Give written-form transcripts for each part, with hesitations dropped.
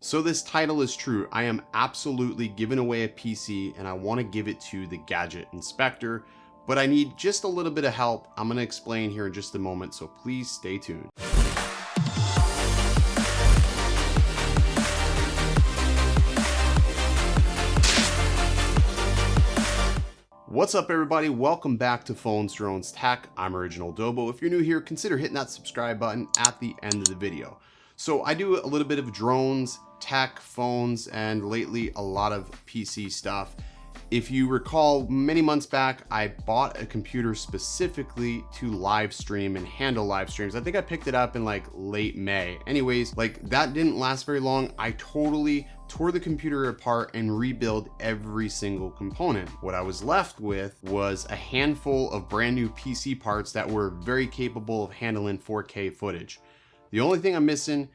So this title is true. I am absolutely giving away a PC and I want to give it to the Gadget Inspector, but I need just a little bit of help. I'm going to explain here in just a moment, so please stay tuned. What's up everybody? Welcome back to Phones, Drones, Tech. I'm Original Dobo. If you're new here, consider hitting that subscribe button at the end of the video. So I do a little bit of drones, tech, phones, and lately a lot of PC stuff. If you recall, many months back, I bought a computer specifically to live stream and handle live streams. I think I picked it up in like late May. Anyways, like that didn't last very long. I totally tore the computer apart and rebuilt every single component. What I was left with was a handful of brand new PC parts that were very capable of handling 4K footage. The only thing I'm missing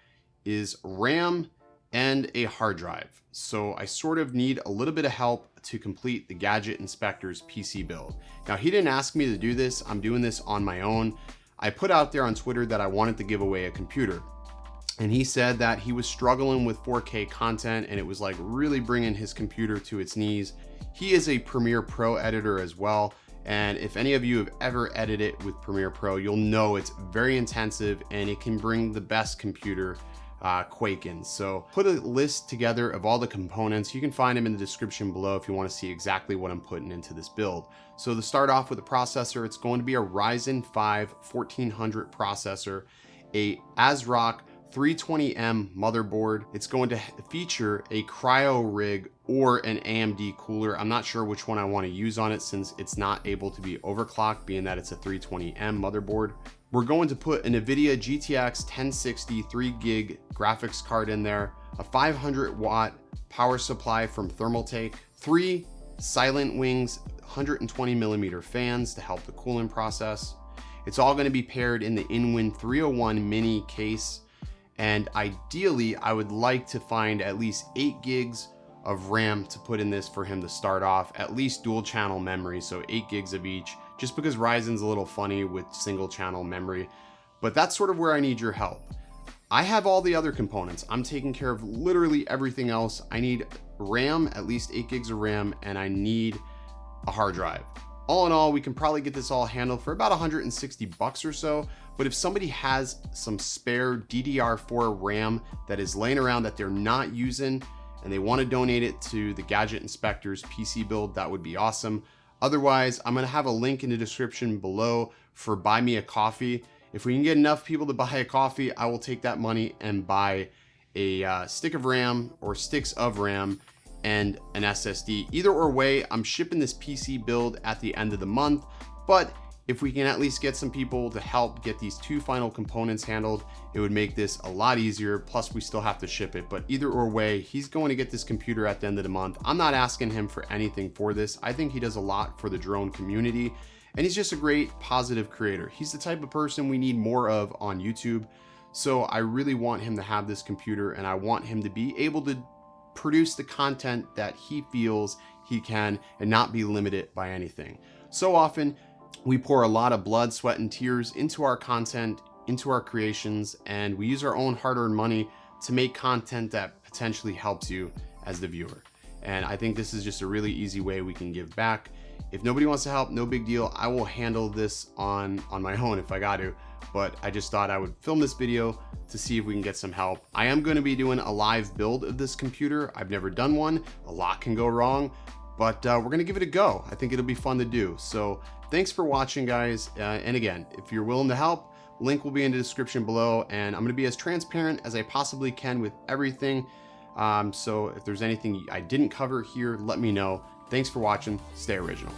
is RAM and a hard drive. So I sort of need a little bit of help to complete the Gadget Inspector's PC build. Now, he didn't ask me to do this. I'm doing this on my own. I put out there on Twitter that I wanted to give away a computer. And he said that he was struggling with 4K content and it was like really bringing his computer to its knees. He is a Premiere Pro editor as well. And if any of you have ever edited with Premiere Pro, you'll know it's very intensive and it can bring the best computer quaking. So put a list together of all the components. You can find them in the description below if you want to see exactly what I'm putting into this build. So to start off with the processor, it's going to be a Ryzen 5 1400 processor, a ASRock 320M motherboard. It's going to feature a cryo rig or an AMD cooler. I'm not sure which one I want to use on it since it's not able to be overclocked, being that it's a 320M motherboard. We're going to put a NVIDIA GTX 1060 3GB graphics card in there, a 500 watt power supply from Thermaltake, 3 Silent Wings 120mm fans to help the cooling process. It's all going to be paired in the Inwin 301 mini case. And ideally, I would like to find at least 8 gigs of RAM to put in this for him to start off, at least dual channel memory, so 8 gigs of each, just because Ryzen's a little funny with single channel memory. But that's sort of where I need your help. I have all the other components. I'm taking care of literally everything else. I need RAM, at least 8 gigs of RAM, and I need a hard drive. All in all, we can probably get this all handled for about 160 bucks or so. But if somebody has some spare DDR4 RAM that is laying around that they're not using and they want to donate it to the Gadget Inspector's PC build, that would be awesome. Otherwise, I'm going to have a link in the description below for Buy Me a Coffee. If we can get enough people to buy a coffee, I will take that money and buy a stick of RAM or sticks of RAM and an SSD. Either or way, I'm shipping this PC build at the end of the month, but if we can at least get some people to help get these 2 final components handled, it would make this a lot easier. Plus we still have to ship it, but either or way, he's going to get this computer at the end of the month. I'm not asking him for anything for this. I think he does a lot for the drone community and he's just a great positive creator. He's the type of person we need more of on YouTube. So I really want him to have this computer and I want him to be able to produce the content that he feels he can and not be limited by anything. So often we pour a lot of blood, sweat, and tears into our content, into our creations, and we use our own hard-earned money to make content that potentially helps you as the viewer. And I think this is just a really easy way we can give back. If nobody wants to help, no big deal. I will handle this on my own if I got to, but I just thought I would film this video to see if we can get some help. I am going to be doing a live build of this computer. I've never done one. A lot can go wrong, but we're going to give it a go. I think it'll be fun to do. So thanks for watching, guys. And again, if you're willing to help, link will be in the description below, and I'm going to be as transparent as I possibly can with everything. So if there's anything I didn't cover here, let me know. Thanks for watching. Stay original.